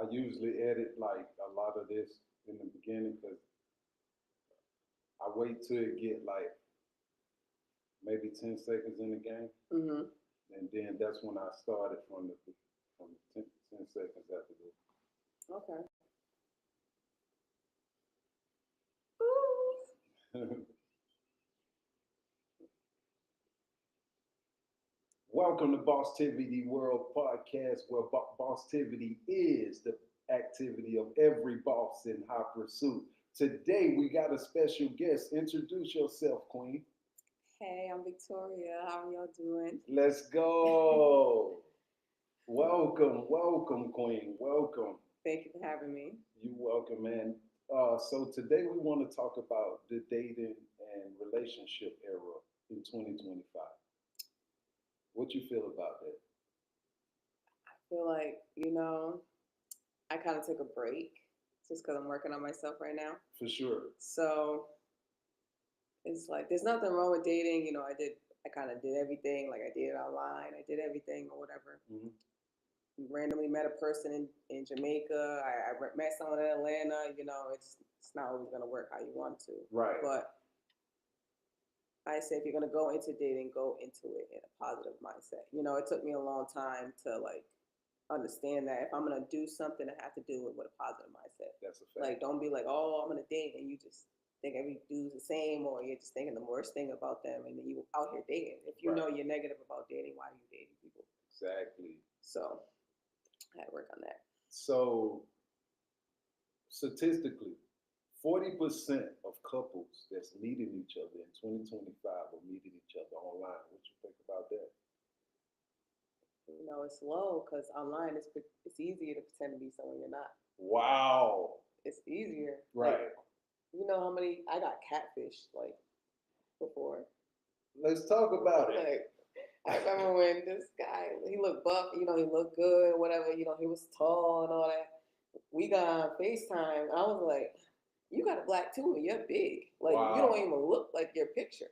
I usually edit like a lot of this in the beginning because I wait till it get like maybe 10 seconds in the game, Mm-hmm. and then that's when I started from the 10 seconds after Okay. this. Welcome to Bosstivity World Podcast, where Bosstivity is the activity of every boss in high pursuit. Today we got a special guest. Introduce yourself, Queen. Hey, I'm Victoria. How are y'all doing? Let's go. Welcome, welcome, Queen. Welcome. Thank you for having me. You welcome, man. So today we want to talk about the dating and relationship era in 2025. What you feel about that? I feel like, I kind of took a break just because I'm working on myself right now. For sure. So it's like there's nothing wrong with dating. I kind of did everything. Like I did it online. I did everything or whatever. Mm-hmm. Randomly met a person in Jamaica. I met someone in Atlanta. It's not always gonna work how you want to. Right. But I say if you're gonna go into dating, go into it in a positive mindset. It took me a long time to like understand that if I'm gonna do something, I have to do it with a positive mindset. That's a fact. Like, don't be like, oh, I'm gonna date, and you just think every dude's the same, or you're just thinking the worst thing about them, and then you out here dating. If you know you're negative about dating, why are you dating people? Exactly. So I had to work on that. So statistically, 40% of couples that's meeting each other in 2025 are meeting each other online. What you think about that? It's low because online it's easier to pretend to be someone you're not. Wow. It's easier. Right. Like, you know how many I got catfish like before. Let's talk about it. Like, I remember when this guy, he looked buff, he looked good, whatever, he was tall and all that. We got on FaceTime, and I was like, you got a black too, and you're big. Like, Wow. you don't even look like your picture.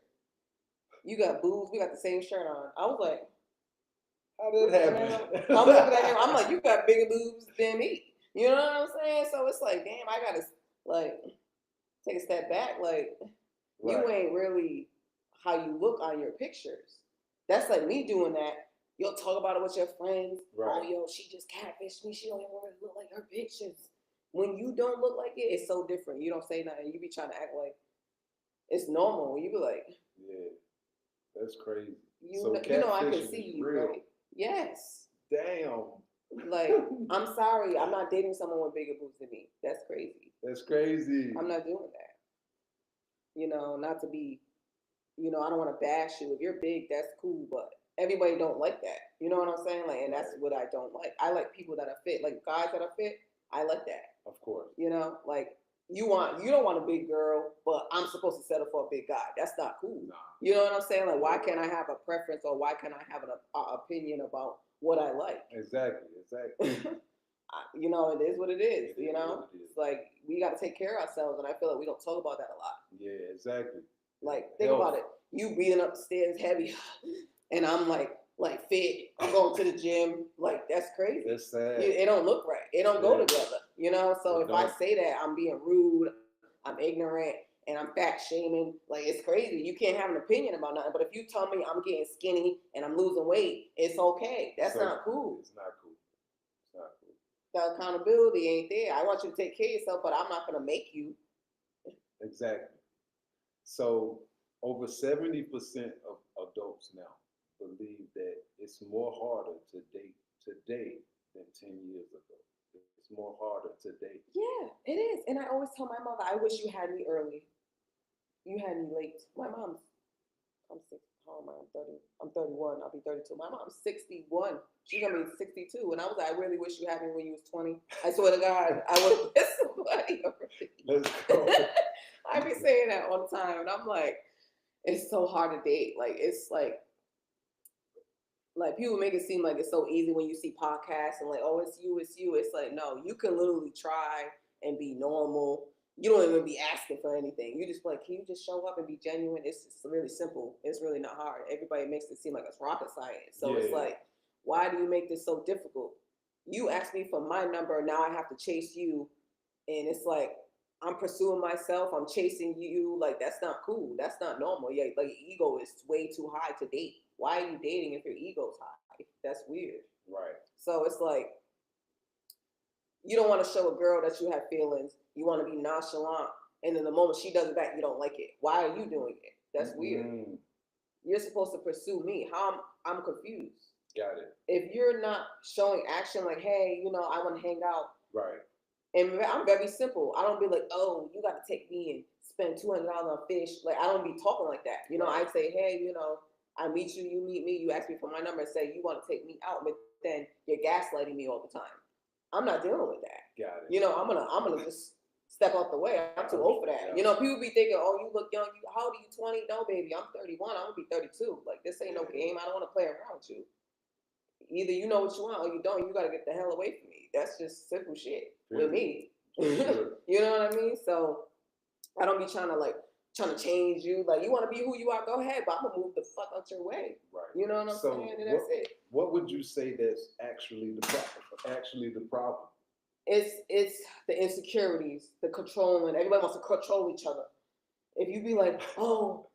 You got boobs, we got the same shirt on. I was like, how did that happen? I'm looking at him, I'm like, you got bigger boobs than me. You know what I'm saying? So it's like, damn, I gotta, like, take a step back. Like, Right. You ain't really how you look on your pictures. That's like me doing that. You'll talk about it with your friends. Right. Oh, yo, she just catfished me. She don't even really look like her pictures. When you don't look like it, it's so different. You don't say nothing. You be trying to act like it's normal. You be like, yeah, that's crazy. I can see you, real. right? Yes. Damn. Like, I'm sorry, I'm not dating someone with bigger boobs than me. That's crazy. That's crazy. I'm not doing that. Not to be, I don't want to bash you. If you're big, that's cool, but everybody don't like that. You know what I'm saying? Like, and that's what I don't like. I like people that are fit, like guys that are fit. I like that. Of course. Like you don't want a big girl, but I'm supposed to settle for a big guy. That's not cool. Nah. You know what I'm saying? Like, why can't I have a preference, or why can't I have an opinion about what I like? Exactly. It is what it is. It's like we got to take care of ourselves, and I feel like we don't talk about that a lot. Yeah, exactly. Like, think about it. You being upstairs heavy, and I'm like fit. I'm going to the gym. Like, that's crazy. That's sad. It don't look right. It don't go together. So if I say that, I'm being rude, I'm ignorant, and I'm fat shaming. Like, it's crazy. You can't have an opinion about nothing. But if you tell me I'm getting skinny and I'm losing weight, it's okay. That's not cool. It's not cool. The accountability ain't there. I want you to take care of yourself, but I'm not going to make you. Exactly. So over 70% of adults now believe that it's more harder to date today than 10 years ago. It's more harder to date. Yeah, it is. And I always tell my mother, I wish you had me early. You had me late. I'm 30. I'm 31. I'll be 32. My mom's 61. She's gonna be 62. And I was like, I really wish you had me when you was 20. I swear to God, I would have met somebody already. Let's go. I be saying that all the time, and I'm like, it's so hard to date. Like, it's like people make it seem like it's so easy when you see podcasts and like, oh, it's you. It's like, no, you can literally try and be normal. You don't even be asking for anything. You just like, can you just show up and be genuine? It's really simple. It's really not hard. Everybody makes it seem like it's rocket science. So it's like, why do you make this so difficult? you asked me for my number, now I have to chase you, and it's like I'm pursuing myself, I'm chasing you. Like that's not cool. That's not normal. Yeah, like ego is way too high to date. Why are you dating if your ego's high? That's weird. Right. So it's like you don't want to show a girl that you have feelings. You want to be nonchalant, and then the moment she does it back, you don't like it. Why are you doing it? That's weird. Mm, You're supposed to pursue me. How I'm confused. got it. If you're not showing action, like, hey, I want to hang out, Right. and I'm very simple. I don't be like, oh, you got to take me and spend $200 on fish. Like, I don't be talking like that. Right. I say, hey, I meet you, you meet me, you ask me for my number and say you want to take me out, but then you're gaslighting me all the time. I'm not dealing with that. Got it. I'm gonna just step out the way. I'm too old for that. Yeah. People be thinking, oh, you look young. How old are you? 20? No, baby, I'm 31. I'm gonna be 32. Like this ain't no game. I don't want to play around with you. Either you know what you want or you don't. You gotta get the hell away from me. That's just simple shit with me. Sure. You know what I mean? So I don't be trying to change you. Like you want to be who you are, go ahead. But I'm gonna move the fuck out your way. Right. You know what I'm saying? And that's it. What would you say that's actually the problem? It's the insecurities, the controlling. Everybody wants to control each other. If you be like, oh,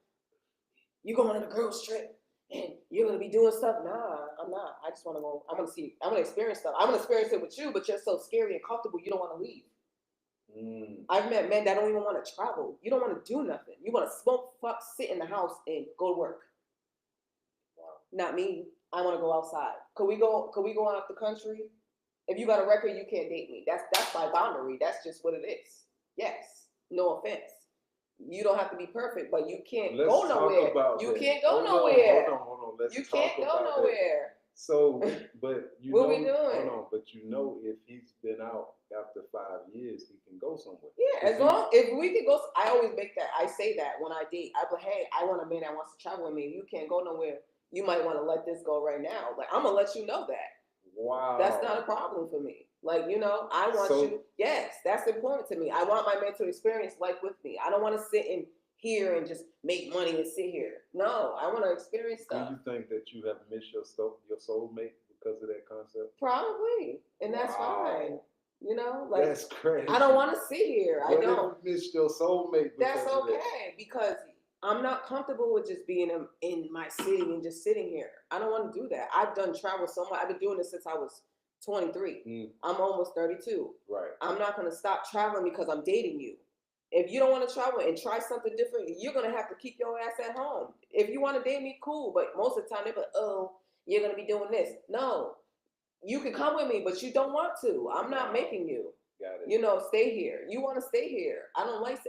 you going on a girls trip and you're gonna be doing stuff. Nah, I'm not. I just want to go. I'm gonna experience stuff. I'm gonna experience it with you, but you're so scary and comfortable. You don't want to leave. I've met men that don't even want to travel. You don't want to do nothing. You want to smoke, fuck, sit in the house, and go to work. Wow. Not me. I want to go outside. Could we go out the country? If you got a record, you can't date me. That's my boundary. That's just what it is. Yes. No offense. You don't have to be perfect, but you can't go nowhere. You can't go nowhere. Hold on. You can't go nowhere. So, but what we doing? Hold on, but if he's been out after 5 years, he can go somewhere. Yeah, as long if we can go. I always make that. I say that when I date. I go, hey, I want a man that wants to travel with me. You can't go nowhere. You might want to let this go right now. Like I'm gonna let you know that. Wow. That's not a problem for me. Like, I want you. Yes, that's important to me. I want my man to experience life with me. I don't want to sit in here and just make money and sit here. No, I want to experience stuff. Do you think that you have missed your soulmate because of that concept? Probably. And that's fine. Like that's crazy. I don't want to sit here. I don't. If you missed your soulmate. That's okay because I'm not comfortable with just being in my city and just sitting here. I don't want to do that. I've done travel so much. I've been doing this since I was 23. I'm almost 32. Right. I'm not going to stop traveling because I'm dating you. If you don't want to travel and try something different, you're going to have to keep your ass at home. If you want to date me, cool. But most of the time, they're like, oh, you're going to be doing this. No, you can come with me, but you don't want to. I'm not making you. Got it. Stay here. You want to stay here. I don't like,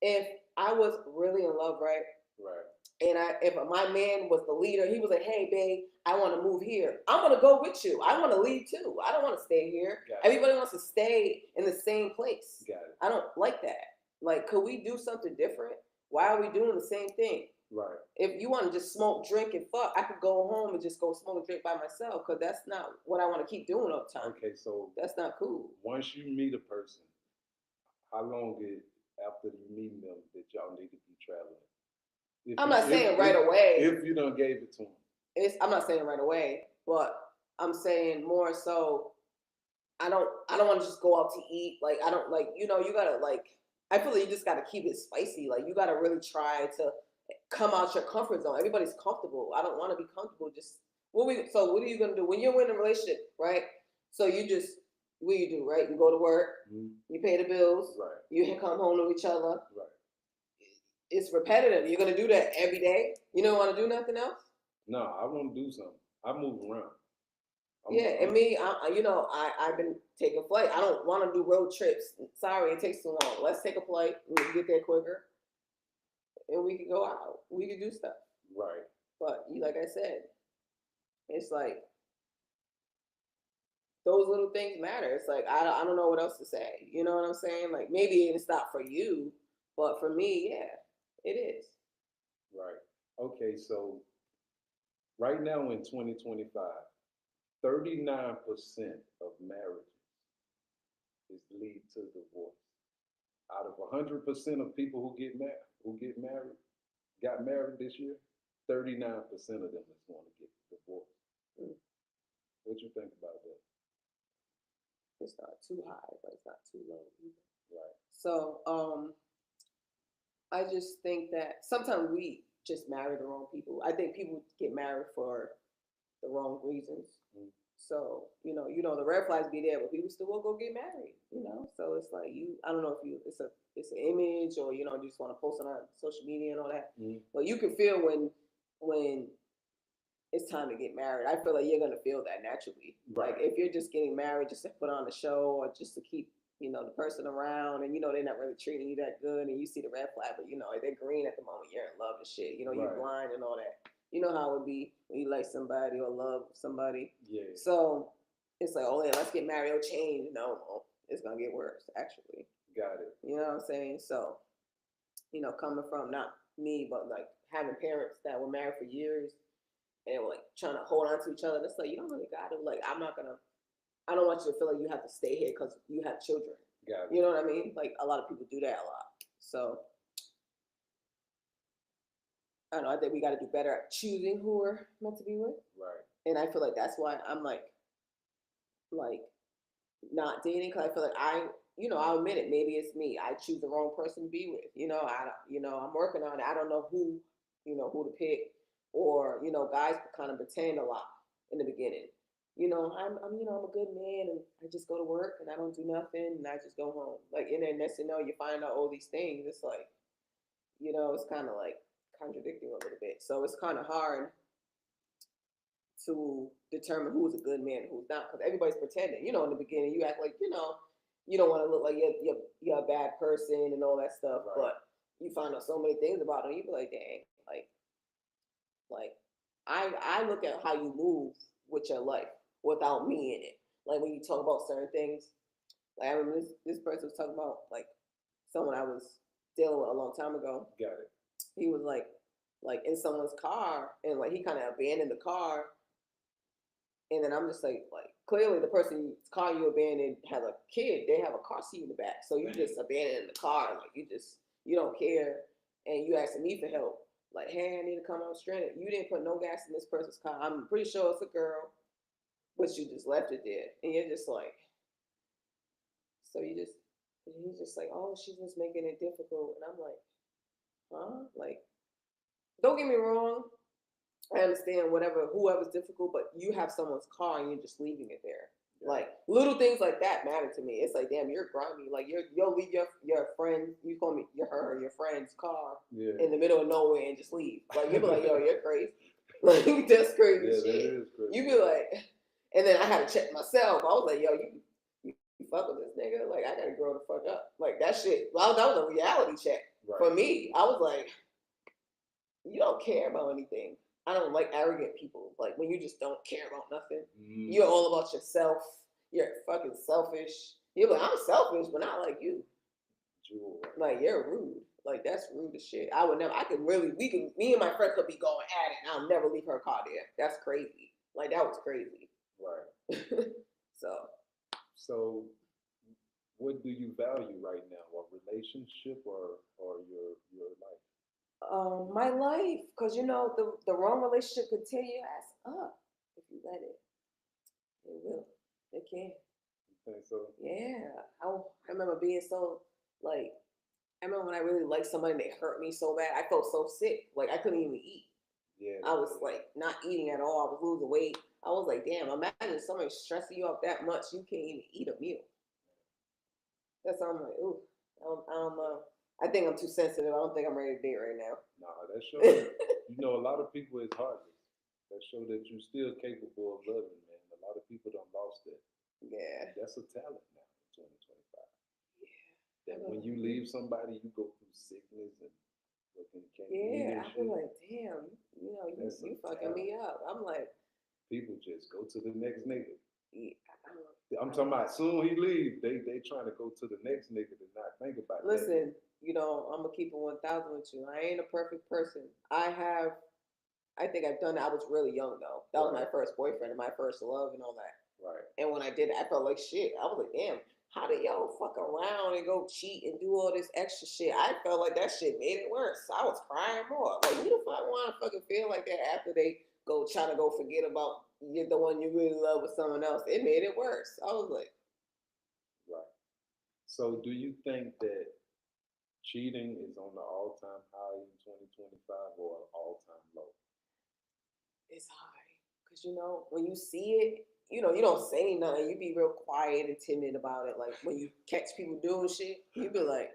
if I was really in love, right? Right. And if my man was the leader, he was like, hey, babe, I want to move here. I'm going to go with you. I want to leave too. I don't want to stay here. Everybody wants to stay in the same place. Got it. I don't like that. Like, could we do something different? Why are we doing the same thing? Right. If you want to just smoke, drink, and fuck, I could go home and just go smoke and drink by myself because that's not what I want to keep doing all the time. Okay, so that's not cool. Once you meet a person, how long after you meet them that y'all need to be traveling? I'm not saying right away. If you don't gave it to him. I'm not saying right away, but I'm saying more so I don't want to just go out to eat. Like I don't like, you gotta I feel like you just gotta keep it spicy. Like you gotta really try to come out your comfort zone. Everybody's comfortable. I don't want to be comfortable. So what are you gonna do when you're in a relationship, right? So what you do, right? You go to work, you pay the bills, right? You come home to each other, right? It's repetitive. You're gonna do that every day. You don't want to do nothing else. No, I want to do something. I move around. And me, I've been taking flight. I don't want to do road trips. Sorry, it takes too long. Let's take a flight. We can get there quicker, and we can go out. We can do stuff. Right. But like I said, it's like those little things matter. It's like I don't know what else to say. You know what I'm saying? Like maybe it's not for you, but for me, yeah, it is. Right. Okay. So right now in 2025. 39% of marriages lead to divorce. Out of 100% of people who got married this year, 39% of them is going to get divorced. What you think about that? It's not too high, but it's not too low either. Right. So, I just think that sometimes we just marry the wrong people. I think people get married for the wrong reasons. Mm. So, the red flags be there, but people still will go get married. So it's like I don't know if it's an image or, you just want to post it on social media and all that. Mm. But you can feel when it's time to get married. I feel like you're gonna feel that naturally. Right. Like if you're just getting married just to put on a show or just to keep, the person around and they're not really treating you that good and you see the red flag, but they're green at the moment, you're in love and shit. You're Right. blind and all that. You know how it would be when you like somebody or love somebody. Yeah. So it's like, oh yeah, let's get married, it'll change. No, it's gonna get worse, actually. Got it. You know what I'm saying? So, coming from not me, but like having parents that were married for years and they were like trying to hold on to each other. It's like, you don't really got to, like, I don't want you to feel like you have to stay here because you have children. Got it. You know what I mean? Like a lot of people do that a lot. So I don't know, I think we got to do better at choosing who we're meant to be with. Right. And I feel like that's why I'm like not dating, because I feel like I'll admit it. Maybe it's me. I choose the wrong person to be with. I'm working on it. I don't know who to pick, or guys kind of pretend a lot in the beginning. I'm a good man and I just go to work and I don't do nothing and I just go home. Like, and then next thing you know, you find out all these things. It's like, it's kind of like contradicting a little bit. So it's kind of hard to determine who's a good man and who's not, because everybody's pretending. In the beginning, you act like you don't want to look like you're a bad person and all that stuff, Right. but you find out so many things about them. You be like, dang, like I look at how you move with your life without me in it. Like when you talk about certain things, like I remember this person was talking about like someone I was dealing with a long time ago. Got it. He was like in someone's car and like he kind of abandoned the car. And then I'm just like clearly the person's car you abandoned has a kid. They have a car seat in the back. So you just abandoned the car. Like you don't care. And you asking me for help. Like, hey, I need to come out stranded. You didn't put no gas in this person's car. I'm pretty sure it's a girl, but you just left it there. And you're just like, so he's just like, oh, she's just making it difficult. And I'm like, huh? Like, don't get me wrong. I understand whoever's difficult, but you have someone's car and you're just leaving it there. Yeah. Like little things like that matter to me. It's like, damn, you're grimy. Like you'll leave your friend, you call me your friend's car in the middle of nowhere and just leave. Like you be like, yo, you're crazy. Like that's crazy shit. That is crazy. You be like, and then I had to check myself. I was like, yo, you fuck with this nigga. Like I gotta grow the fuck up. Like that shit. Well, that was a reality check for me. I was like, you don't care about anything. I don't like arrogant people. Like when you just don't care about nothing. Mm. You're all about yourself. You're fucking selfish. You're like, I'm selfish, but not like you. Jewel. Like you're rude. Like that's rude as shit. I would never. Me and my friend could be going at it, and I'll never leave her car there. That's crazy. Like that was crazy. Right. So, what do you value right now? A relationship or your life? My life, because the wrong relationship could tear your ass up if you let it. It will. It can. You think so? Yeah. I remember being so like. I remember when I really liked somebody and they hurt me so bad. I felt so sick. Like I couldn't even eat. Yeah. I was like not eating at all. I was losing weight. I was like, damn. Imagine somebody stressing you out that much. You can't even eat a meal. That's why I'm like, ooh. I don't know. I think I'm too sensitive. I don't think I'm ready to date right now. Nah, that shows a lot of people is heartless. That show that you're still capable of loving, man. A lot of people don't lost that. Yeah. That's a talent now in 2025. Yeah. That when you leave somebody, you go through sickness and can't eat and I feel like, damn, you fucking me up. I'm like, people just go to the next nigga. Yeah. I'm talking about soon he leaves, they trying to go to the next nigga to not think about it. Listen, I'm gonna keep it 1,000 with you. I ain't a perfect person. I think I've done that. I was really young though. That was my first boyfriend and my first love and all that. Right. And when I did it, I felt like shit. I was like, damn, how did y'all fuck around and go cheat and do all this extra shit? I felt like that shit made it worse. I was crying more. Like, who the fuck want to fucking feel like that after they try to go forget about you're the one you really love with someone else. It made it worse. I was like, Right. So do you think that cheating is on the all-time high in 2025 or all-time low? it's high. Cause when you see it, you don't say nothing. You be real quiet and timid about it. Like when you catch people doing shit, you be like,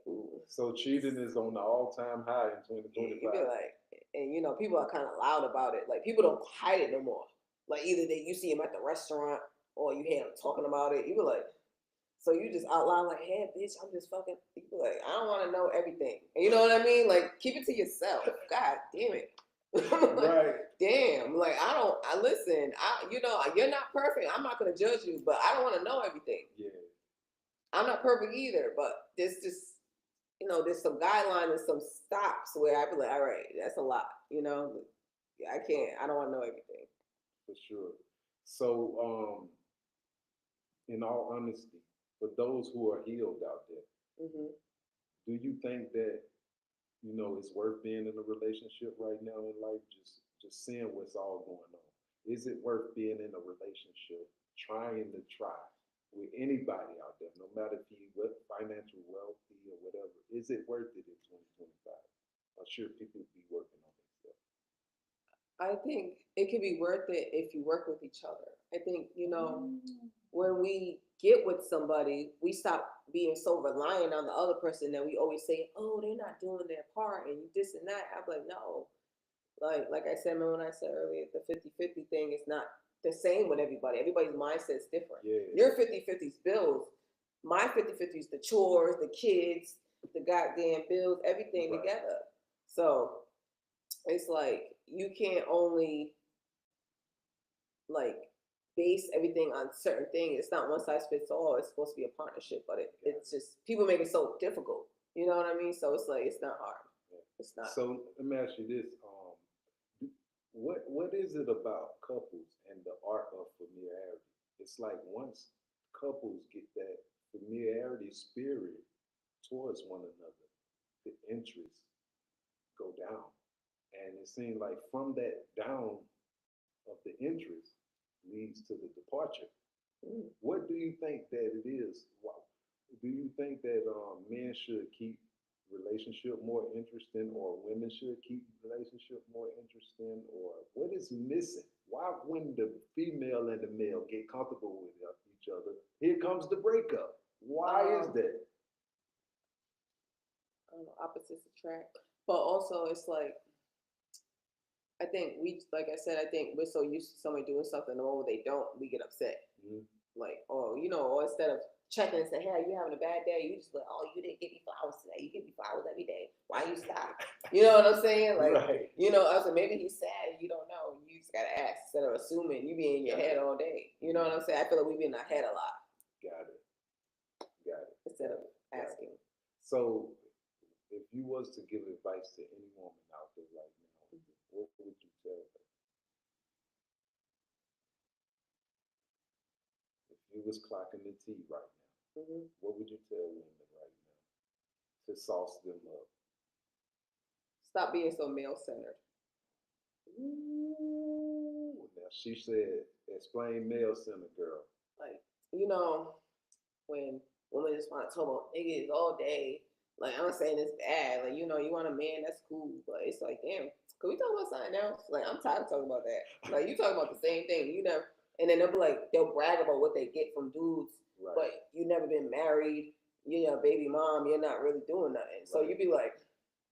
ooh. So cheating is on the all-time high in Yeah, you 2025. be like, and people are kind of loud about it. Like people don't hide it no more. Like either you see them at the restaurant or you hear them talking about it. You be like, so you just out loud like, hey, bitch, I'm just fucking. You be like, I don't want to know everything. You know what I mean? Like keep it to yourself. God damn it. Right. Damn. Like I listen. You're not perfect. I'm not gonna judge you, but I don't want to know everything. Yeah. I'm not perfect either, but there's just there's some guidelines and some stops where I be like, all right, that's a lot. I can't. I don't want to know everything. For sure. So, in all honesty, for those who are healed out there, Hmm. do you think that it's worth being in a relationship right now in life? Just seeing what's all going on. Is it worth being in a relationship, trying to try with anybody out there, no matter if you what financial wealthy or whatever? Is it worth it in 2025? I'm sure people be working on themselves. I think it can be worth it if you work with each other. I think when we get with somebody, we stop being so reliant on the other person that we always say, "Oh, they're not doing their part," and you this and that. I'm like, no. Like I said, remember when I said earlier, the 50-50 thing is not the same with everybody. Everybody's mindset is different. Yeah. Your 50-50 is bills. My 50-50 is the chores, the kids, the goddamn bills, everything Right. together. So it's like you can't only like base everything on certain things. It's not one size fits all. It's supposed to be a partnership, but it's just people make it so difficult. You know what I mean? So it's like it's not hard. It's not. So let me ask you this: what is it about couples and the art of familiarity? It's like once couples get that familiarity spirit towards one another, the interests go down, and it seems like from that down of the interest leads to the departure. What do you think that it is? Do you think that men should keep relationship more interesting, or women should keep relationship more interesting, or what is missing? Why, when the female and the male get comfortable with each other, here comes the breakup? Why is that? I don't know, opposites attract. But also, it's like I think like I said, I think we're so used to somebody doing something, the moment they don't, we get upset. Mhm. Like, or or instead of checking and saying, "Hey, you having a bad day?" You just like, "Oh, you didn't give me flowers today. You give me flowers every day. Why you stop?" You know what I'm saying? Like, Right. I was like, maybe he's sad and you don't know. You just gotta ask instead of assuming. You be in your head all day. You know what I'm saying? I feel like we be in our head a lot Got it. Got it. instead of Got it. asking. So, if you was to give advice to any woman out there right now, what would you tell her? If you was clocking the tea right now, what would you tell women right now to sauce them up? Stop being so male centered. Ooh, now she said, explain male center, girl. Like, when women just want to talk about niggas all day. Like, I'm not saying it's bad. Like, you want a man, that's cool. But it's like, damn, can we talk about something else? Like, I'm tired of talking about that. Like, you talk about the same thing. You never, and then they'll brag about what they get from dudes, Right. but you never been married. You're a baby mom. You're not really doing nothing. So Right. you'd be like,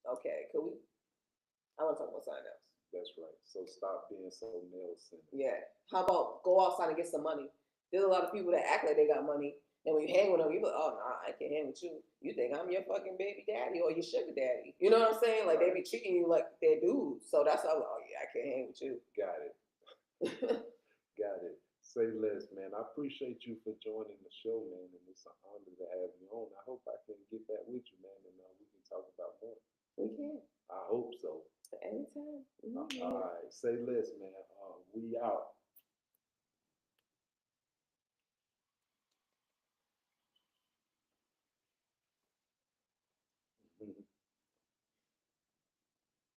okay, I want to talk about something else. That's right. So stop being so male centered. Yeah. How about go outside and get some money? There's a lot of people that act like they got money, and when you hang with them, you be like, "Oh, nah, I can't hang with you. You think I'm your fucking baby daddy or your sugar daddy?" You know what I'm saying? Like, they be treating you like they're dudes. So that's how I'm like, "Oh yeah, I can't hang with you." Got it. Got it. Say less, man. I appreciate you for joining the show, man, and it's an honor to have you on. I hope I can get back with you, man, and we can talk about more. We can. I hope so. Anytime. All right. Say less, man. We out.